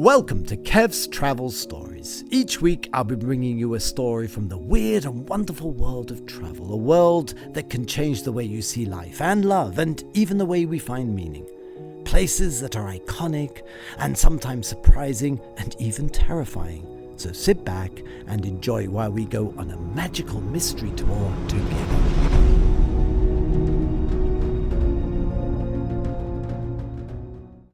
Welcome to Kev's Travel Stories. Each week I'll be bringing you a story from the weird and wonderful world of travel, a world that can change the way you see life and love and even the way we find meaning. Places that are iconic and sometimes surprising and even terrifying. So sit back and enjoy while we go on a magical mystery tour together.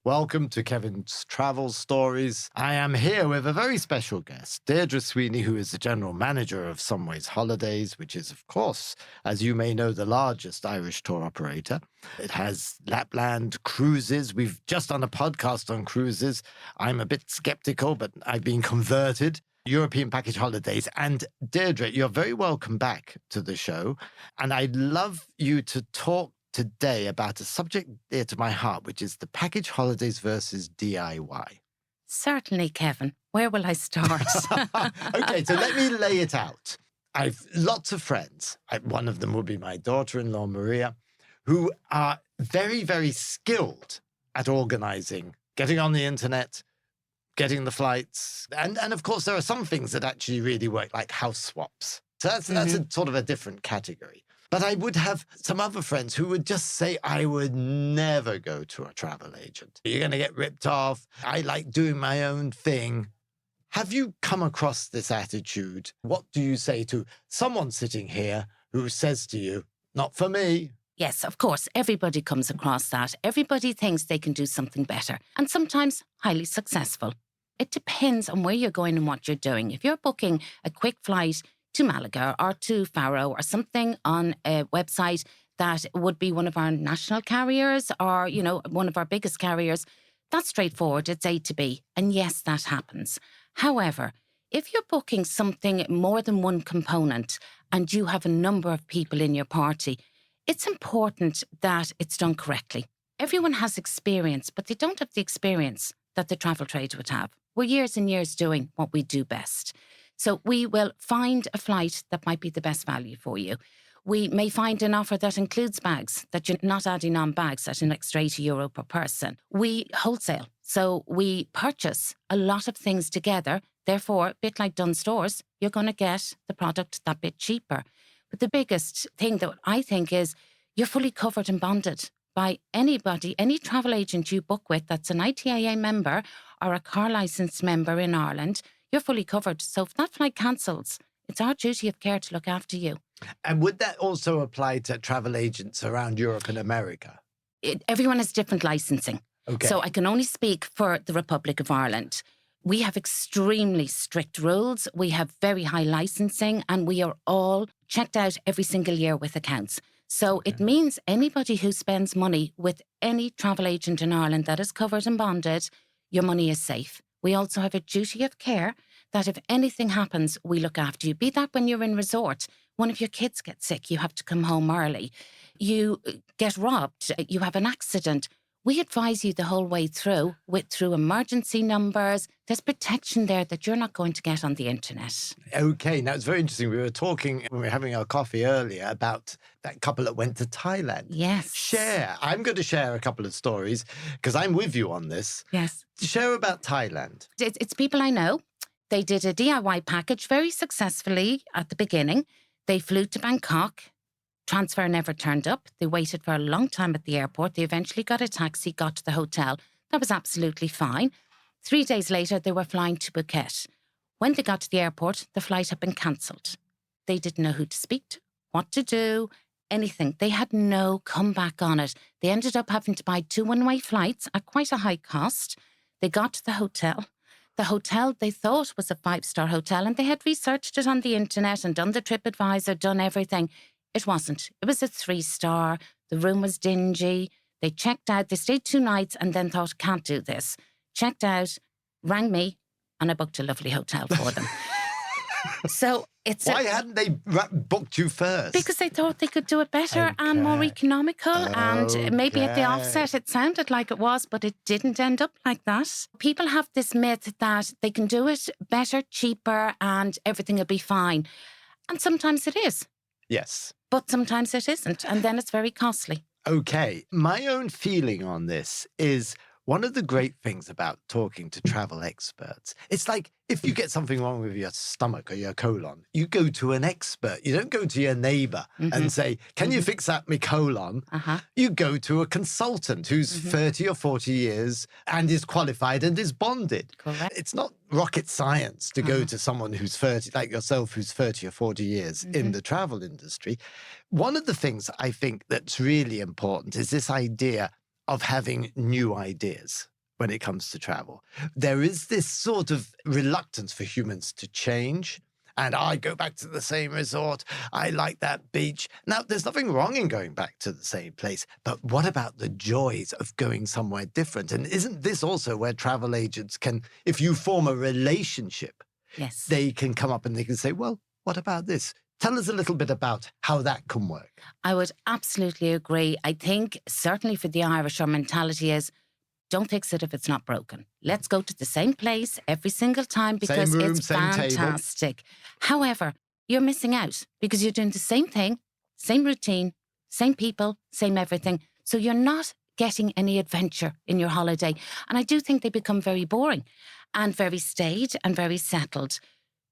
Welcome to Kevin's Travel Stories. I am here with a very special guest, Deirdre Sweeney, who is the General Manager of Somways Holidays, which is, of course, as you may know, the largest Irish tour operator. It has Lapland cruises. We've just done a podcast on cruises. I'm a bit skeptical, but I've been converted. European Package Holidays. And Deirdre, you're very welcome back to the show. And I'd love you to talk today about a subject dear to my heart, which is the package holidays versus DIY. Certainly, Kevin. Where will I start? Okay, so let me lay it out. I've lots of friends. One of them will be my daughter-in-law, Maria, who are very, very skilled at organizing, getting on the internet, getting the flights. And of course, there are some things that actually really work, like house swaps. So that's a sort of a different category. But I would have some other friends who would just say, I would never go to a travel agent. You're going to get ripped off. I like doing my own thing. Have you come across this attitude? What do you say to someone sitting here who says to you, not for me? Yes, of course. Everybody comes across that. Everybody thinks they can do something better, and sometimes highly successful. It depends on where you're going and what you're doing. If you're booking a quick flight to Malaga or to Faro or something on a website that would be one of our national carriers or, one of our biggest carriers, that's straightforward. It's A to B. And yes, that happens. However, if you're booking something more than one component and you have a number of people in your party, it's important that it's done correctly. Everyone has experience, but they don't have the experience that the travel trade would have. We're years and years doing what we do best. So we will find a flight that might be the best value for you. We may find an offer that includes bags, that you're not adding on bags at an extra €80 per person. We wholesale, so we purchase a lot of things together. Therefore, a bit like Dunnes Stores, you're going to get the product that bit cheaper. But the biggest thing that I think is you're fully covered and bonded by anybody, any travel agent you book with that's an ITAA member or a car licensed member in Ireland. You're fully covered. So if that flight cancels, it's our duty of care to look after you. And would that also apply to travel agents around Europe and America? Everyone has different licensing. Okay. So I can only speak for the Republic of Ireland. We have extremely strict rules. We have very high licensing, and we are all checked out every single year with accounts. So It means anybody who spends money with any travel agent in Ireland that is covered and bonded, your money is safe. We also have a duty of care that if anything happens, we look after you. Be that when you're in resort, one of your kids gets sick, you have to come home early. You get robbed, you have an accident. We advise you the whole way through emergency numbers. There's protection there that you're not going to get on the internet. Okay, now it's very interesting. We were talking when we were having our coffee earlier about that couple that went to Thailand. Yes. I'm going to share a couple of stories because I'm with you on this. Yes. Share about Thailand. It's people I know. They did a DIY package very successfully at the beginning. They flew to Bangkok. Transfer never turned up. They waited for a long time at the airport. They eventually got a taxi, got to the hotel. That was absolutely fine. 3 days later, they were flying to Phuket. When they got to the airport, the flight had been cancelled. They didn't know who to speak to, what to do, anything. They had no comeback on it. They ended up having to buy 2 one-way flights at quite a high cost. They got to the hotel. The hotel they thought was a 5-star hotel, and they had researched it on the internet and done the TripAdvisor, done everything. It wasn't. It was a 3-star. The room was dingy. They checked out. They stayed 2 nights and then thought, can't do this. Checked out, rang me, and I booked a lovely hotel for them. So Why hadn't they booked you first? Because they thought they could do it better and more economical. And maybe at the offset it sounded like it was, but it didn't end up like that. People have this myth that they can do it better, cheaper, and everything will be fine. And sometimes it is. Yes. But sometimes it isn't. And then it's very costly. Okay. My own feeling on this is One of the great things about talking to travel experts, it's like if you get something wrong with your stomach or your colon, you go to an expert. You don't go to your neighbor and say, can you fix that my colon? You go to a consultant who's 30 or 40 years and is qualified and is bonded. Correct. It's not rocket science to go to someone who's 30, like yourself, who's 30 or 40 years in the travel industry. One of the things I think that's really important is this idea of having new ideas when it comes to travel. There is this sort of reluctance for humans to change. And I go back to the same resort. I like that beach. Now, there's nothing wrong in going back to the same place. But what about the joys of going somewhere different? And isn't this also where travel agents can, if you form a relationship, Yes, they can come up and they can say, well, what about this? Tell us a little bit about how that can work. I would absolutely agree. I think certainly for the Irish, our mentality is don't fix it if it's not broken. Let's go to the same place every single time because Same room, it's same table. fantastic. However, you're missing out because you're doing the same thing, same routine, same people, same everything. So you're not getting any adventure in your holiday. And I do think they become very boring and very staid and very settled.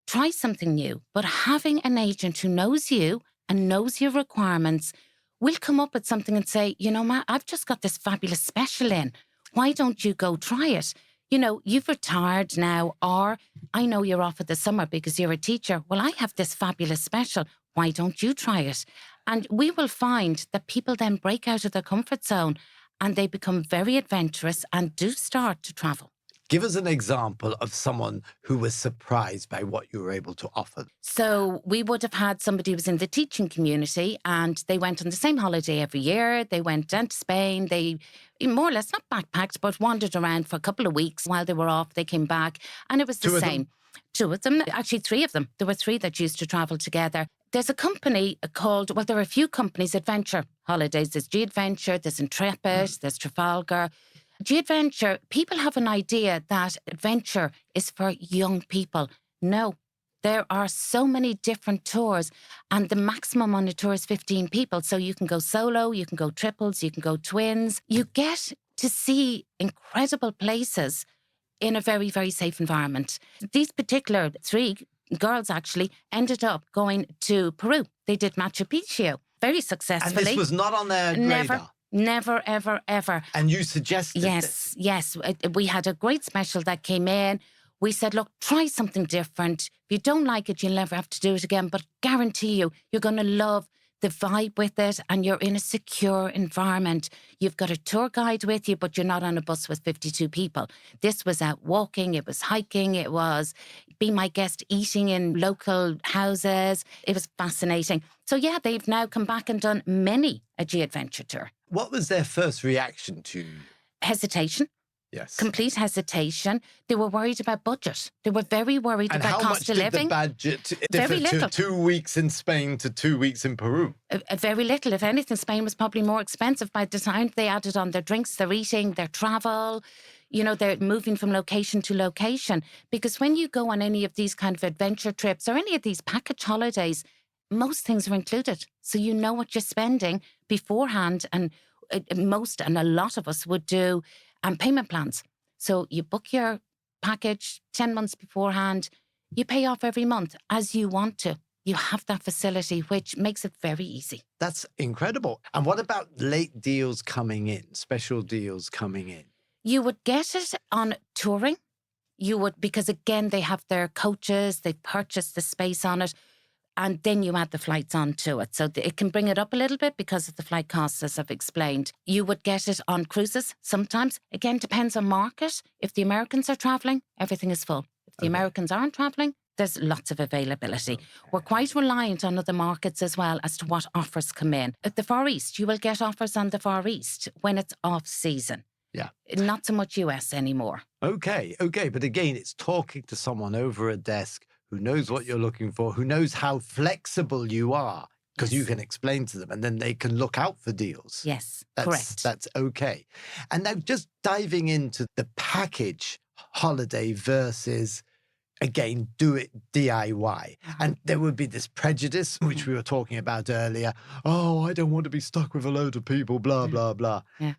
Try something new, but having an agent who knows you and knows your requirements will come up with something and say, you know, Matt, I've just got this fabulous special in. Why don't you go try it? You know, you've retired now, or I know you're off for the summer because you're a teacher. Well, I have this fabulous special. Why don't you try it? And we will find that people then break out of their comfort zone and they become very adventurous and do start to travel. Give us an example of someone who was surprised by what you were able to offer. So we would have had somebody who was in the teaching community and they went on the same holiday every year. They went down to Spain. They more or less not backpacked, but wandered around for a couple of weeks while they were off. They came back and it was the same. Two of them, actually three of them. There were three that used to travel together. There's a company called, well, there are a few companies, Adventure Holidays. There's G-Adventure, there's Intrepid, there's Trafalgar. G-Adventure, people have an idea that adventure is for young people. No, there are so many different tours and the maximum on a tour is 15 people. So you can go solo, you can go triples, you can go twins. You get to see incredible places in a very, very safe environment. These particular three girls actually ended up going to Peru. They did Machu Picchu very successfully. And this was not on their radar? Never, ever, ever. And you suggested this? Yes. We had a great special that came in. We said, look, try something different. If you don't like it, you'll never have to do it again. But guarantee you, you're going to love the vibe with it and you're in a secure environment. You've got a tour guide with you, but you're not on a bus with 52 people. This was out walking, it was hiking, it was be my guest eating in local houses. It was fascinating. So yeah, they've now come back and done many a G-Adventure tour. What was their first reaction to? Hesitation. Yes. Complete hesitation. They were worried about budget. They were very worried about cost of living. And how much did the budget Very differ little. to 2 weeks in Spain to 2 weeks in Peru? Very little. If anything, Spain was probably more expensive by the time they added on their drinks, their eating, their travel. You know, they're moving from location to location. Because when you go on any of these kind of adventure trips or any of these package holidays, most things are included. So you know what you're spending beforehand. And most and a lot of us would do payment plans. So you book your package 10 months beforehand. You pay off every month as you want to. You have that facility, which makes it very easy. That's incredible. And what about late deals coming in, special deals coming in? You would get it on touring. You would, because again, they have their coaches, they purchase the space on it, and then you add the flights onto it. So it can bring it up a little bit because of the flight costs, as I've explained. You would get it on cruises sometimes. Again, depends on market. If the Americans are traveling, everything is full. If the Americans aren't traveling, there's lots of availability. We're quite reliant on other markets as well as to what offers come in. At the Far East, you will get offers on the Far East when it's off season. Yeah. Not so much US anymore. Okay. But again, it's talking to someone over a desk who knows what you're looking for, who knows how flexible you are, because you can explain to them and then they can look out for deals. Yes, Correct. That's okay. And now just diving into the package holiday versus, again, do it DIY. And there would be this prejudice, which we were talking about earlier. Oh, I don't want to be stuck with a load of people, blah, blah, blah. Yeah.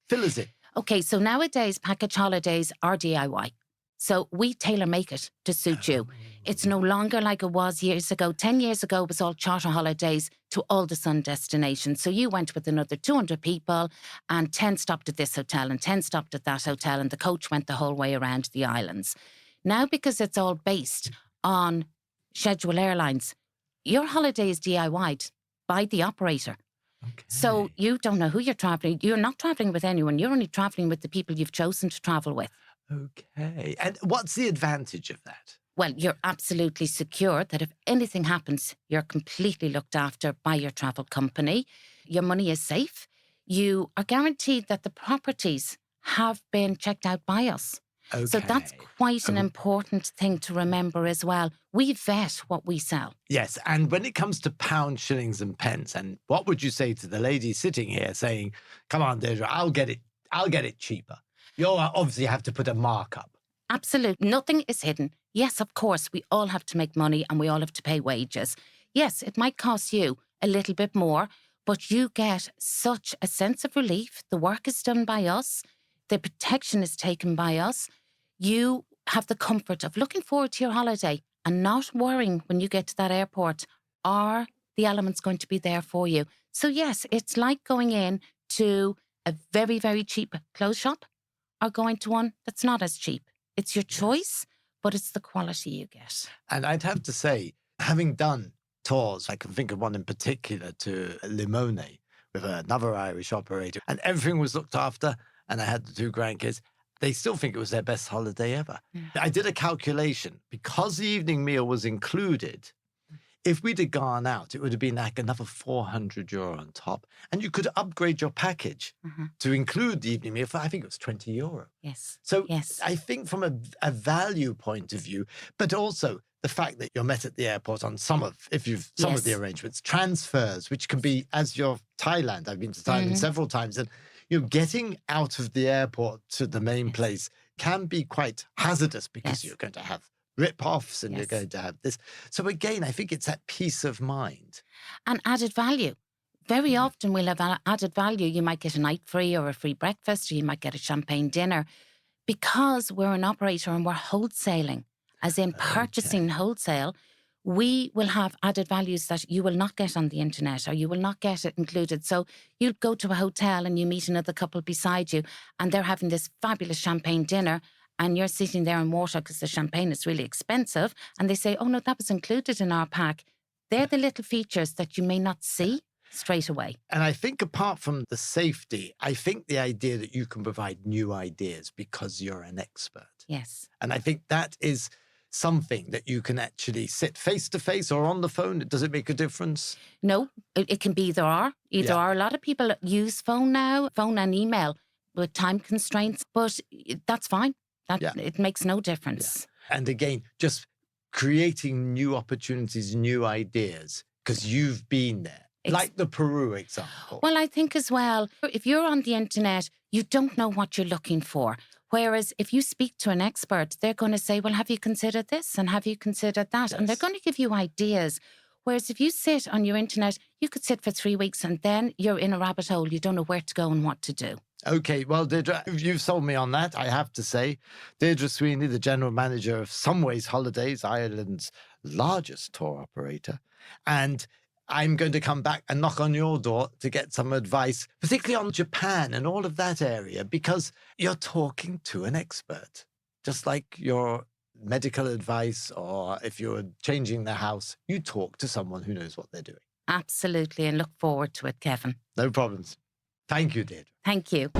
Fill us in. Okay, so nowadays package holidays are DIY. So we tailor make it to suit you. It's no longer like it was years ago. 10 years ago, it was all charter holidays to all the sun destinations. So you went with another 200 people and 10 stopped at this hotel and 10 stopped at that hotel, and the coach went the whole way around the islands. Now, because it's all based on schedule airlines, your holiday is DIY'd by the operator. Okay. So you don't know who you're traveling. You're not traveling with anyone. You're only traveling with the people you've chosen to travel with. Okay. And what's the advantage of that? Well, you're absolutely secure that if anything happens, you're completely looked after by your travel company. Your money is safe. You are guaranteed that the properties have been checked out by us. Okay. So that's quite an important thing to remember as well. We vet what we sell. Yes. And when it comes to pounds, shillings and pence, and what would you say to the lady sitting here saying, come on, Deirdre, I'll get it cheaper. You'll obviously have to put a markup. Absolutely. Nothing is hidden. Yes, of course, we all have to make money and we all have to pay wages. Yes, it might cost you a little bit more, but you get such a sense of relief. The work is done by us. The protection is taken by us. You have the comfort of looking forward to your holiday and not worrying when you get to that airport, are the elements going to be there for you? So yes, it's like going in to a very, very cheap clothes shop or going to one that's not as cheap. It's your choice, but it's the quality you get. And I'd have to say, having done tours, I can think of one in particular to Limone with another Irish operator, and everything was looked after, and I had the 2 grandkids. They still think it was their best holiday ever. I did a calculation. Because the evening meal was included, if we'd have gone out, it would have been like another €400 on top. And you could upgrade your package to include the evening meal for, I think it was €20. Yes. So yes. I think from a value point of view, but also the fact that you're met at the airport on some of the arrangements, transfers, which can be, as you're Thailand, I've been to Thailand several times, and getting out of the airport to the main place can be quite hazardous because you're going to have rip-offs and you're going to have this. So again, I think it's that peace of mind. And added value. Very often we'll have added value. You might get a night free or a free breakfast, or you might get a champagne dinner. Because we're an operator and we're wholesaling, as in purchasing wholesale, we will have added values that you will not get on the internet, or you will not get it included. So you'll go to a hotel and you meet another couple beside you and they're having this fabulous champagne dinner and you're sitting there in water because the champagne is really expensive. And they say, oh no, that was included in our pack. They're the little features that you may not see straight away. And I think apart from the safety, I think the idea that you can provide new ideas because you're an expert. Yes. And I think that is something that you can actually sit face to face or on the phone. Does it make a difference? No, it can be either or. Either or. A lot of people use phone now, phone and email with time constraints, but that's fine. It makes no difference. Yeah. And again, just creating new opportunities, new ideas, because you've been there. Like the Peru example. Well, I think as well, if you're on the internet, you don't know what you're looking for. Whereas if you speak to an expert, they're going to say, well, have you considered this? And have you considered that? And they're going to give you ideas. Whereas if you sit on your internet, you could sit for 3 weeks and then you're in a rabbit hole. You don't know where to go and what to do. Okay, well, Deirdre, you've sold me on that, I have to say. Deirdre Sweeney, the general manager of Someways Holidays, Ireland's largest tour operator. And I'm going to come back and knock on your door to get some advice, particularly on Japan and all of that area, because you're talking to an expert, just like your medical advice, or if you're changing the house, you talk to someone who knows what they're doing. Absolutely, and look forward to it, Kevin. No problems. Thank you, Deirdre. Thank you.